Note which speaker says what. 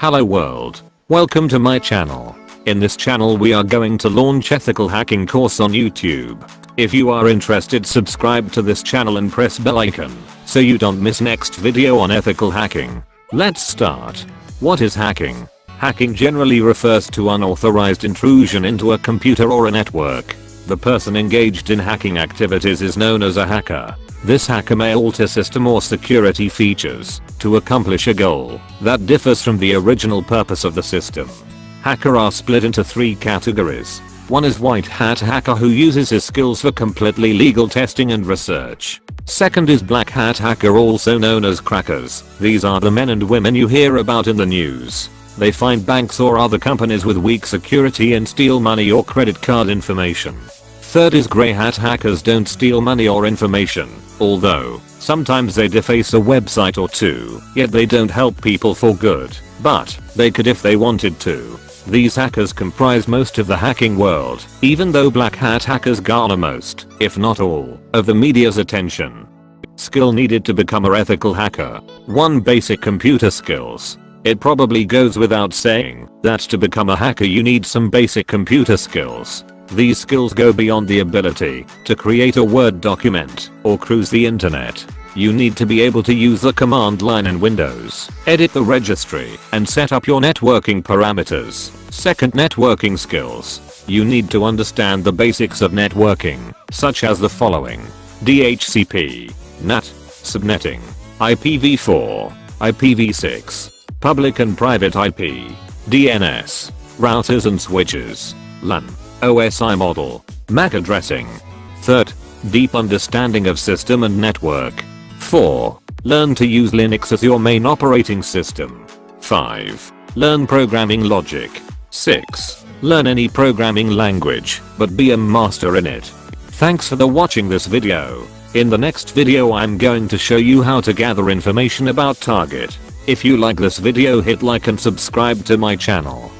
Speaker 1: Hello world. Welcome to my channel. In this channel we are going to launch ethical hacking course on YouTube. If you are interested, subscribe to this channel and press bell icon so you don't miss next video on ethical hacking. Let's start. What is hacking? Hacking generally refers to unauthorized intrusion into a computer or a network. The person engaged in hacking activities is known as a hacker. This hacker may alter system or security features to accomplish a goal that differs from the original purpose of the system. Hackers are split into three categories. One is white hat hacker, who uses his skills for completely legal testing and research. Second is black hat hacker, also known as crackers. These are the men and women you hear about in the news. They find banks or other companies with weak security and steal money or credit card information. Third is grey hat hackers. Don't steal money or information, although sometimes they deface a website or two, yet they don't help people for good, but they could if they wanted to. These hackers comprise most of the hacking world, even though black hat hackers garner most, if not all, of the media's attention. Skill needed to become an ethical hacker. 1. Basic computer skills. It probably goes without saying that to become a hacker you need some basic computer skills. These skills go beyond the ability to create a Word document or cruise the internet. You need to be able to use the command line in Windows, edit the registry, and set up your networking parameters. Second, networking skills. You need to understand the basics of networking, such as the following: DHCP, NAT, Subnetting, IPv4, IPv6, public and private IP, DNS, routers and switches, LAN OSI model, MAC addressing. Third, deep understanding of system and network. 4. Learn to use Linux as your main operating system. 5. Learn programming logic. 6. Learn any programming language, but be a master in it. Thanks for watching this video. In the next video I'm going to show you how to gather information about target. If you like this video, hit like and subscribe to my channel.